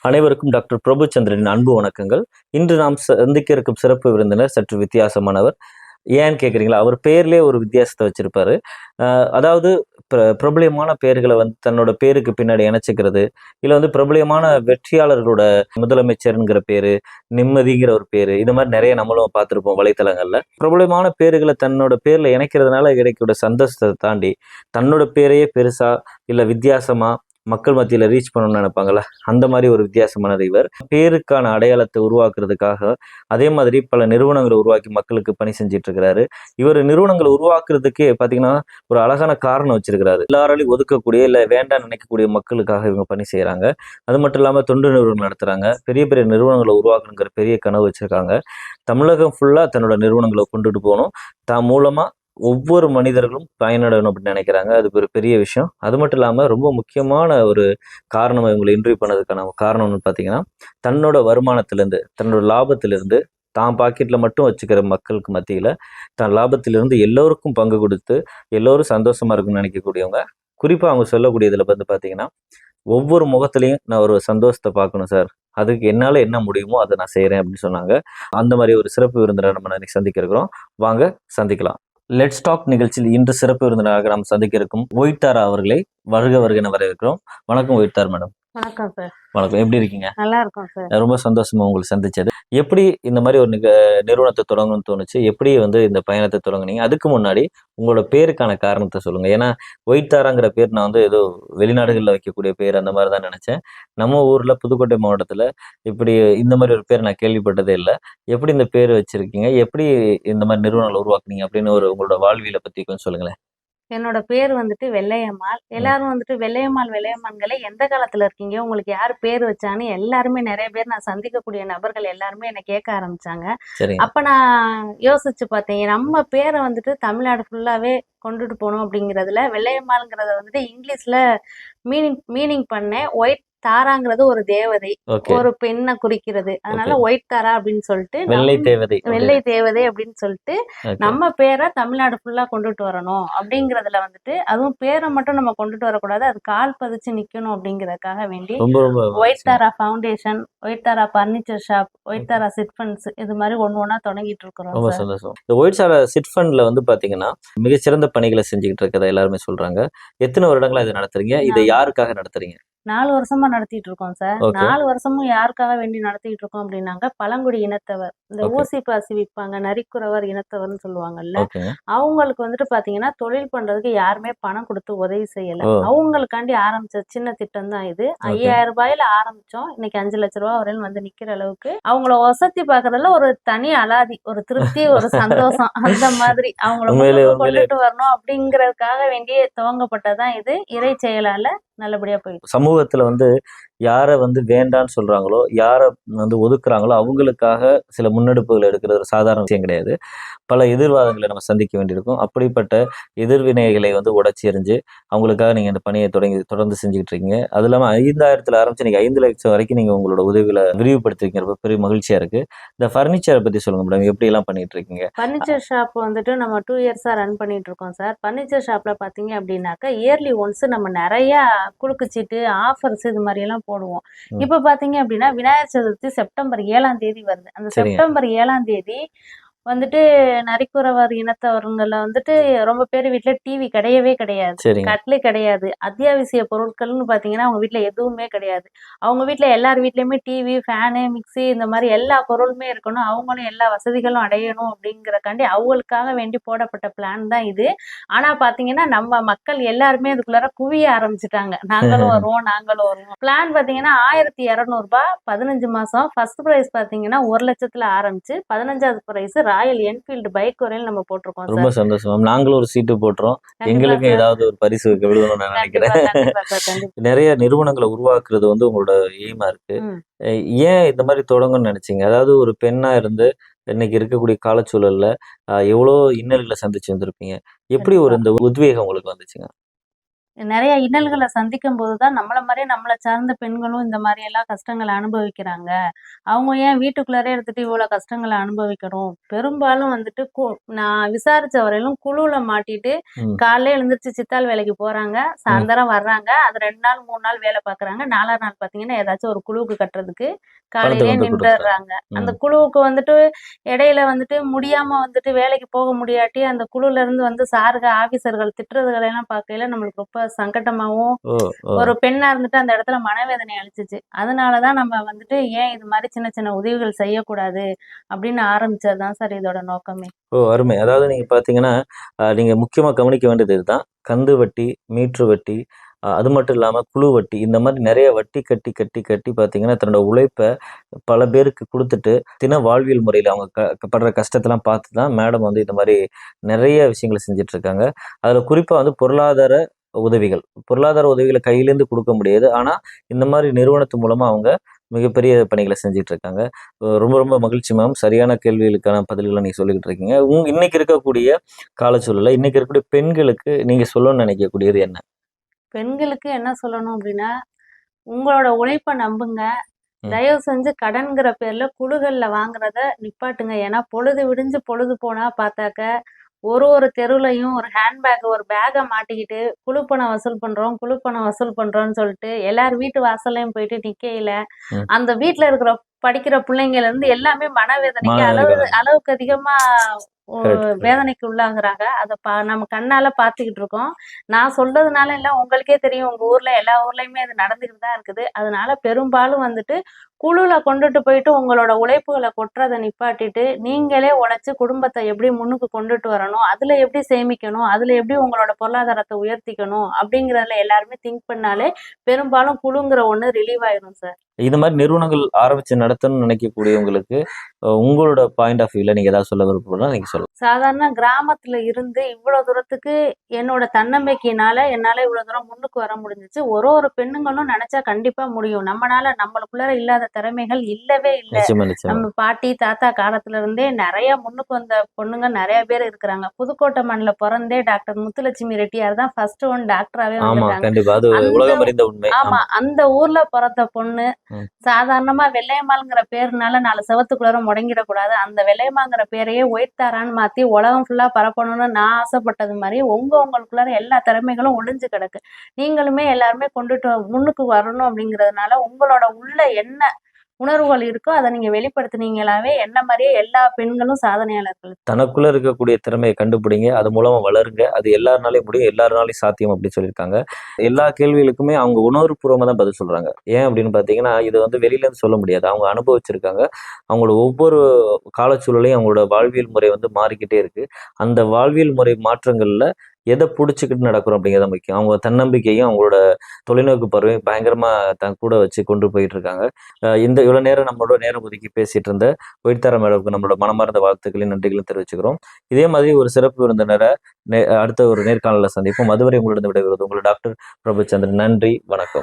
அனைவருக்கும் டாக்டர் பிரபுச்சந்திரனின் அன்பு வணக்கங்கள். இன்று நாம் சந்திக்க இருக்கும் சிறப்பு விருந்தினர் சற்று வித்தியாசமானவர். ஏன்னு கேட்குறீங்களா? அவர் பேர்லேயே ஒரு வித்தியாசத்தை வச்சிருப்பாரு. அதாவது பிரபலியமான பெயர்களை வந்து தன்னோட பேருக்கு பின்னாடி இணைச்சிக்கிறது, இல்லை வந்து பிரபலியமான வெற்றியாளர்களோட முதலமைச்சருங்கிற பேரு, நிம்மதிங்கிற ஒரு பேரு, இது மாதிரி நிறைய நம்மளும் பார்த்துருப்போம் வலைத்தளங்கள்ல. பிரபலியமான பேர்களை தன்னோட பேர்ல இணைக்கிறதுனால கிடைக்கிற சந்தோஷத்தை தாண்டி தன்னோட பேரையே பெருசா இல்லை வித்தியாசமா மக்கள் மத்தியில ரீச் பண்ணணும்னு நினைப்பாங்கல்ல, அந்த மாதிரி ஒரு வித்தியாசமான இவர். பேருக்கான அடையாளத்தை உருவாக்குறதுக்காக அதே மாதிரி பல நிறுவனங்களை உருவாக்கி மக்களுக்கு பணி செஞ்சிட்டு இருக்கிறாரு. இவர் நிறுவனங்களை உருவாக்குறதுக்கே பாத்தீங்கன்னா ஒரு அழகான காரணம் வச்சிருக்கிறாரு. எல்லாராலையும் ஒதுக்கக்கூடிய இல்லை வேண்டாம் நினைக்கக்கூடிய மக்களுக்காக இவங்க பணி செய்யறாங்க. அது மட்டும் இல்லாம தொண்டு நிறுவனங்கள் நடத்துறாங்க. பெரிய பெரிய நிறுவனங்களை உருவாக்கணுங்கிற பெரிய கனவு வச்சிருக்காங்க. தமிழகம் ஃபுல்லா தன்னோட நிறுவனங்களை கொண்டுட்டு போகணும், தான் மூலமா ஒவ்வொரு மனிதர்களும் பயனடையணும் அப்படின்னு நினைக்கிறாங்க. அது ஒரு பெரிய விஷயம். அது மட்டும் இல்லாமல் ரொம்ப முக்கியமான ஒரு காரணம் இவங்களை இன்டர்வியூ பண்ணதுக்கான காரணம்னு பார்த்தீங்கன்னா, தன்னோட வருமானத்திலேருந்து தன்னோட லாபத்திலிருந்து தான் பாக்கெட்டில் மட்டும் வச்சுக்கிற மக்களுக்கு மத்தியில் தன் லாபத்திலிருந்து எல்லோருக்கும் பங்கு கொடுத்து எல்லோரும் சந்தோஷமா இருக்குன்னு நினைக்கக்கூடியவங்க. குறிப்பாக அவங்க சொல்லக்கூடியதில் வந்து பார்த்தீங்கன்னா, ஒவ்வொரு முகத்திலையும் நான் ஒரு சந்தோஷத்தை பார்க்கணும் சார், அதுக்கு என்னால் என்ன முடியுமோ அதை நான் செய்கிறேன் அப்படின்னு சொன்னாங்க. அந்த மாதிரி ஒரு சிறப்பு விருந்தினரை நம்ம இன்னைக்கு சந்திக்க இருக்கிறோம். வாங்க சந்திக்கலாம். லெட்ஸ் டாக் நிகழ்ச்சியில் இன்று சிறப்பு விருந்தினராக நாம் சந்திக்க இருக்கும் ஒயிட்டாரா அவர்களை வருக வருகன வரவேற்கிறோம். வணக்கம் ஒயிட்டார் மேடம். வணக்கம் சார். வணக்கம், எப்படி இருக்கீங்க? நல்லா இருக்கும் சார். ரொம்ப சந்தோஷமா உங்களை சந்திச்சது. எப்படி இந்த மாதிரி ஒரு நிறுவனத்தை தொடங்கணும்னு தோணுச்சு? எப்படி வந்து இந்த பயணத்தை தொடங்குனீங்க? அதுக்கு முன்னாடி உங்களோட பேருக்கான காரணத்தை சொல்லுங்க. ஏன்னா ஒயிட்டாராங்கிற பேர் நான் வந்து ஏதோ வெளிநாடுகளில் வைக்கக்கூடிய பேர் அந்த மாதிரி தான் நினைச்சேன். நம்ம ஊர்ல புதுக்கோட்டை மாவட்டத்துல இப்படி இந்த மாதிரி ஒரு பேர் நான் கேள்விப்பட்டதே இல்லை. எப்படி இந்த பேர் வச்சிருக்கீங்க? எப்படி இந்த மாதிரி நிறுவனங்களை உருவாக்குனீங்க அப்படின்னு ஒரு உங்களோட வாழ்வியலை பத்தி கொஞ்சம் சொல்லுங்களேன். என்னோட பேர் வந்துட்டு வெள்ளையம்மாள். எல்லாரும் வந்துட்டு வெள்ளையம்மாள்களே எந்த காலத்துல இருக்கீங்க, உங்களுக்கு யார் பேர் வச்சான்னு எல்லாருமே நிறைய பேர் நான் சந்திக்கக்கூடிய நபர்கள் எல்லாருமே என்னை கேட்க ஆரம்பிச்சாங்க. அப்ப நான் யோசிச்சு பார்த்தேன், நம்ம பேரை வந்துட்டு தமிழ்நாடு ஃபுல்லாவே கொண்டுட்டு போகணும் அப்படிங்கிறதுல வெள்ளையம்மாள்ங்கிறத வந்துட்டு இங்கிலீஷ்ல மீனிங் பண்ணேன். ஒயிட் தாராங்கிறது ஒரு தேவதை, ஒரு பெண்ணை குறிக்கிறது. அதனால ஒயிட் தாரா அப்படின்னு சொல்லிட்டு வெள்ளை தேவதை அப்படின்னு சொல்லிட்டு நம்ம பேரை தமிழ்நாடு ஃபுல்லா கொண்டுட்டு வரணும் அப்படிங்கறதுல வந்துட்டு, அதுவும் பேரை மட்டும் நம்ம கொண்டுட்டு வரக்கூடாது, அது கால் பதிச்சு நிக்கணும் அப்படிங்கறதுக்காக வேண்டி ஒயிட் தாரா ஃபவுண்டேஷன், ஒயிட் தாரா பர்னிச்சர் ஷாப், ஒயிட் தாரா சிட் ஃபண்ட்ஸ் இது மாதிரி ஒண்ணா தொடங்கிட்டு இருக்கிறோம். ரொம்ப சந்தோஷம். இந்த ஒயிட் தாரா சிட் ஃபண்ட்ல வந்து பாத்தீங்கன்னா மிகச்சிறந்த பணிகளை செஞ்சுக்கிட்டு இருக்கதை எல்லாருமே சொல்றாங்க. எத்தனை வருடங்களா இதை நடத்துறீங்க? இதை யாருக்காக நடத்துறீங்க? 4 வருஷமா நடத்திட்டு இருக்கோம் சார். 4 வருஷமும் யாருக்காக வேண்டி நடத்திட்டு இருக்கோம் அப்படின்னாங்க, பழங்குடி இனத்தவர், இந்த ஊசி பாசி விற்பாங்க, நரிக்குறவர் இனத்தவர்னு சொல்லுவாங்கல்ல, அவங்களுக்கு வந்துட்டு பாத்தீங்கன்னா தொழில் பண்றதுக்கு யாருமே பணம் கொடுத்து உதவி செய்யல. அவங்களுக்காண்டி ஆரம்பிச்ச சின்ன திட்டம் தான் இது. 5000 ரூபாயில ஆரம்பிச்சோம். இன்னைக்கு 5 லட்சம் ரூபாய் வரையிலும் வந்து நிக்கிற அளவுக்கு அவங்கள வசதி பாக்குறதுல ஒரு தனி அலாதி, ஒரு திருப்தி, ஒரு சந்தோஷம். அந்த மாதிரி அவங்கள கொண்டுட்டு வரணும் அப்படிங்கறதுக்காக வேண்டிய துவங்கப்பட்டதான் இது. இறை செயலால நல்லபடியா போயிடுச்சு. சமூகத்துல வந்து யாரை வந்து வேண்டான்னு சொல்றாங்களோ, யாரை வந்து ஒதுக்குறாங்களோ அவங்களுக்காக சில முன்னெடுப்புகள் எடுக்கிறது ஒரு சாதாரண விஷயம் கிடையாது. பல எதிர்வாதங்களை நம்ம சந்திக்க வேண்டியிருக்கும். அப்படிப்பட்ட எதிர்வினைகளை வந்து உடைச்சி எறிஞ்சு அவங்களுக்காக நீங்க இந்த பணியை தொடர்ந்து செஞ்சுக்கிட்டு இருக்கீங்க. அது இல்லாம 5000 ஆரம்பிச்சு நீங்க 5 லட்சம் வரைக்கும் நீங்க உங்களோட உதவிகளை விரிவுபடுத்திருக்கீங்க. பெரிய மகிழ்ச்சியா இருக்கு. இந்த பர்னிச்சரை பத்தி சொல்லுங்க மேடம், எப்படி எல்லாம் பண்ணிட்டு இருக்கீங்க? பர்னிச்சர் ஷாப் வந்துட்டு நம்ம 2 இயர்ஸா ரன் பண்ணிட்டு இருக்கோம் சார். பர்னிச்சர் ஷாப்ல பாத்தீங்க அப்படின்னாக்கா இயர்லி ஒன்ஸ் நம்ம நிறைய குலுக்குச்சீட்டு, ஆஃபர்ஸ் இது மாதிரி எல்லாம் போடுவோம். இப்ப பாத்தீங்க அப்படின்னா விநாயகர் சதுர்த்தி செப்டம்பர் 7ஆம் தேதி வருது. அந்த செப்டம்பர் 7ஆம் தேதி வந்துட்டு நரிக்குறவர் இனத்தவர்கள வந்துட்டு ரொம்ப பேர் வீட்டுல டிவி கிடையவே கிடையாது, கட்லு கிடையாது, அத்தியாவசிய பொருட்கள்னு பாத்தீங்கன்னா அவங்க வீட்டுல எதுவுமே கிடையாது. அவங்க வீட்டுல எல்லார் வீட்லயுமே டிவி, ஃபேனு, மிக்சி இந்த மாதிரி எல்லா பொருளுமே இருக்கணும், அவங்களும் எல்லா வசதிகளும் அடையணும் அப்படிங்கறக்காண்டி அவங்களுக்காக வேண்டி போடப்பட்ட பிளான் தான் இது. ஆனா பாத்தீங்கன்னா நம்ம மக்கள் எல்லாருமே அதுக்குள்ளார குவிய ஆரம்பிச்சுட்டாங்க. நாங்களும் வருவோம். பிளான் பாத்தீங்கன்னா 1200 ரூபாய், 15 மாசம். ஃபர்ஸ்ட் பிரைஸ் பாத்தீங்கன்னா 1 லட்சத்துல ஆரம்பிச்சு 15வது பிரைஸ் ராயல் என்ஃபீல்டு பைக் வரையில் நம்ம போட்டிருக்கோம். ரொம்ப சந்தோஷம். நாங்களும் ஒரு சீட்டு போட்டுறோம். எங்களுக்கு ஏதாவது ஒரு பரிசு விழுவணும்னு நான் நினைக்கிறேன். நிறைய நிறுவனங்களை உருவாக்குறது வந்து உங்களோட எய்மா இருக்கு. ஏன் இந்த மாதிரி தொடங்கணும்னு நினைச்சீங்க? அதாவது ஒரு பெண்ணா இருந்து இன்னைக்கு இருக்கக்கூடிய காலச்சூழல்ல எவ்வளோ இன்னல்களை சந்திச்சு வந்திருப்பீங்க. எப்படி ஒரு இந்த உத்வேகம் உங்களுக்கு வந்துச்சுங்க? நிறைய இன்னல்களை சந்திக்கும் போதுதான் நம்மள மாதிரியே நம்மளை சார்ந்த பெண்களும் இந்த மாதிரி எல்லாம் கஷ்டங்களை அனுபவிக்கிறாங்க. அவங்க ஏன் வீட்டுக்குள்ளாரே எடுத்துட்டு இவ்வளவு கஷ்டங்களை அனுபவிக்கணும்? பெரும்பாலும் வந்துட்டு நான் விசாரிச்ச வரையிலும் குழுவுல மாட்டிட்டு ம். காலையில எழுந்திரிச்சு சித்தாள் வேலைக்கு போறாங்க, ம். சாயந்தரம் வர்றாங்க, அது 2 நாள் 3 நாள் வேலை பாக்குறாங்க, 4ஆவது நாள் பாத்தீங்கன்னா ஏதாச்சும் ஒரு குழுவுக்கு கட்டுறதுக்கு பணத்தை காலையிலே கொண்டு கொடுத்துறாங்க. நின்றுடுறாங்க. அந்த ம். குழுவுக்கு வந்துட்டு இடையில வந்துட்டு முடியாம வந்துட்டு வேலைக்கு போக முடியாட்டி அந்த குழுல இருந்து வந்து சாருக ஆபீசர்கள் திட்டுறதுகளை எல்லாம் பார்க்கையில நம்மளுக்கு ரொம்ப சங்கட்டமாவும், ஓ! ஓ! ஒரு பெண்ணா இருந்துட்டு அந்த இடத்துல மனவேதனை அளிச்சுச்சு. அதனாலதான் நம்ம வந்துட்டு ஏன் இது மாதிரி சின்ன சின்ன உதவிகள் செய்யக்கூடாது அப்படின்னு ஆரம்பிச்சதுதான் சார் இதோட நோக்கமே. ஓ! அருமை. அதாவது நீங்க பார்த்தீங்கன்னா, நீங்க முக்கியமா கவனிக்க வேண்டியது இதுதான். கந்து வட்டி, மீட்டர் வட்டி, அது மட்டும் இல்லாம குழு வட்டி, இந்த மாரி நெறைய வட்டி கட்டி, கட்டி, கட்டி பார்த்தீங்கன்னா, தன்னோட உழைப்ப பல பேருக்கு குடுத்துட்டு, தின வாழ்வியல் முறையில அவங்க படுற கஷ்டத்தெல்லாம் பார்த்து தான் மேடம் வந்து இந்த மாரி நெறைய விஷயங்கள செஞ்சுட்டு இருக்காங்க. அதுல குறிப்பா வந்து பொருளாதார உதவிகள். பொருளாதார உதவிகள கையிலேருந்து குடுக்க முடியாது. ஆனா, இந்த மாரி நிறுவனத்து மூலமா அவங்க மிகப்பெரிய பணிகள செஞ்சுட்டு இருக்காங்க. ரொம்ப ரொம்ப மகிழ்ச்சி மேம். சரியான கேள்விகளுக்கான பதில்கள நீங்க சொல்லிக்கிட்டு இருக்கீங்க. இன்னைக்கு இருக்கக்கூடிய காலச்சூழல்ல, இன்னைக்கு இருக்கக்கூடிய பெண்களுக்கு நீங்க சொல்லணும்னு நினைக்கக்கூடியது என்ன? பெண்களுக்கு என்ன சொல்லணும் அப்படின்னா, உங்களோட உழைப்ப நம்புங்க. ம். தயவு செஞ்சு கடன்கிற பேர்ல குழுக்கள்ல வாங்குறத நிப்பாட்டுங்க. ஏன்னா பொழுது விடிஞ்சு பொழுது போனா பார்த்தாக்க, ஒரு ஒரு தெருவுலயும் ஒரு ஹேண்ட்பேக், ஒரு பேக்க மாட்டிக்கிட்டு குழுப்பணம் வசூல் பண்றோம், குழுப்பணம் வசூல் பண்றோம்ன்னு சொல்லிட்டு எல்லார் வீட்டு வாசல்லயும் போயிட்டு நிக்கையில, ம். அந்த வீட்ல இருக்கிற படிக்கிற பிள்ளைங்கள்ல இருந்து எல்லாமே மனவேதனைக்கு மாணவர்கள். அளவுக்கு அதிகமா கரெக்ட், கரெக்ட். வேதனைக்கு உள்ளாகுறாங்க. அத நம்ம கண்ணால பார்த்துக்கிட்டு இருக்கோம். நான் சொல்றதுனால இல்ல, உங்களுக்கே தெரியும். உங்க ஊர்ல எல்லா ஊர்லயுமே இது நடந்துகிட்டு தான் இருக்குது. அதனால பெரும்பாலும் வந்துட்டு குழுல கொண்டுட்டு போயிட்டு உங்களோட உழைப்புகள கொட்டுறத நிப்பாட்டிட்டு, நீங்களே உழைச்சு குடும்பத்த எப்படி முன்னுக்கு கொண்டுட்டு வரணும், அதுல எப்படி சேமிக்கணும், அதுல எப்படி உங்களோட பொருளாதாரத்த உயர்த்திக்கணும் அப்படிங்கிறதுல எல்லாருமே திங்க் பண்ணாலே பெரும்பாலும் குழுங்கிற ஒண்ணு ரிலீவ் ஆயிரும் சார். இது மாரி நிறுவனங்கள் ஆரம்பிச்சு நடத்தணும்னு நினைக்கக்கூடியவங்களுக்கு, உங்களோட பாயிண்ட் ஆஃப் வியூல நீங்க ஏதாவது சொல்ல விருப்பம்னா நீங்க சொல்லலாம். சாதாரண கிராமத்துல இருந்து இவ்வளவு தூரத்துக்கு என்னோட தன்னம்பிக்கையினால என்னால இவ்வளவு தூரம் முன்னுக்கு வர முடிஞ்சுச்சு. ஒரு ஒரு பெண்ணுங்களும் நினைச்சா கண்டிப்பா முடியும். நம்மளுக்குள்ளார இல்லாத திறமைகள் இல்லவே இல்ல. நிச்சயமா, நிச்சயமா. நம்ம பாட்டி தாத்தா காலத்துல இருந்தே நிறைய முன்னுக்கு வந்த பொண்ணுங்க நிறைய பேர் இருக்கிறாங்க. புதுக்கோட்டை மண்ணில பிறந்தே டாக்டர் முத்துலட்சுமி ரெட்டியார் தான் ஃபர்ஸ்ட் ஒன் டாக்டராவே ஆமா, வந்துட்டாங்க. கண்டிப்பா. அது அந்த உலகம் அறிந்த உண்மை. ஆமா. ஆமா. அந்த ஊர்ல பொறந்த பொண்ணு, ம். சாதாரணமா வெள்ளையம்மாள்ங்கிற பேருனால 4 செவத்துக்குள்ளார முடங்கிடக்கூடாது. அந்த வெள்ளையம்மாங்கிற பேரையே ஒயிட் மாத்தி உலகம் ஃபுல்லா பரப்பணும்னு நான் ஆசைப்பட்டது மாரி, உங்களுக்குள்ளார எல்லா திறமைகளும் ஒளிஞ்சு கிடக்கு. நீங்களுமே எல்லாருமே கொண்டுட்டு முன்னுக்கு வரணும் அப்படிங்கிறதுனால, உங்களோட உள்ள என்ன உணர்வுகள் இருக்கோ, அத நீங்க வெளிப்படுத்துனீங்களாவே என்ன மாரியே எல்லா பெண்களும் சாதனையாளர்கள். தனக்குள்ள இருக்கக்கூடிய திறமைய கண்டுபிடிங்க. அது மூலமா வளருங்க. அது எல்லார்னாலயும் முடியும். எல்லார்னாலயும் சாத்தியம் அப்படின்னு சொல்லியிருக்காங்க. எல்லா கேள்விகளுக்குமே அவங்க உணர்வுபூர்வமா தான் பதில் சொல்றாங்க. ஏன் அப்படின்னு பார்த்தீங்கன்னா, இது வந்து வெளியில இருந்து சொல்ல முடியாது. அவங்க அனுபவிச்சிருக்காங்க. அவங்களோட ஒவ்வொரு காலச்சூழலையும் அவங்களோட வாழ்வியல் முறை வந்து மாறிக்கிட்டே இருக்கு. அந்த வாழ்வியல் முறை மாற்றங்கள்ல எத புடிச்சுக்கிட்டு நடக்கிறோம் அப்படிங்கிறது தான் முக்கியம். அவங்க தன்னம்பிக்கையும், அவங்களோட தொலைநோக்கு பார்வையும் பயங்கரமா தன் கூட வச்சு கொண்டு போயிட்டு இருக்காங்க. இந்த இவ்வளவு நேரம் நம்மளோட நேரம் ஒதுக்கி பேசிட்டு இருந்த ஒயிட்டார மேடம்க்கு நம்மளோட மனமார்ந்த வாழ்த்துக்களையும், நன்றிகளையும் தெரிவிச்சுக்கிறோம். இதே மாதிரி ஒரு சிறப்பு விருந்தினரை அடுத்த ஒரு நேர்காணல்ல சந்திப்போம். அதுவரை உங்களிடம் விடைபெறுவது உங்கள் டாக்டர் பிரபுச்சந்திரன். நன்றி, வணக்கம்.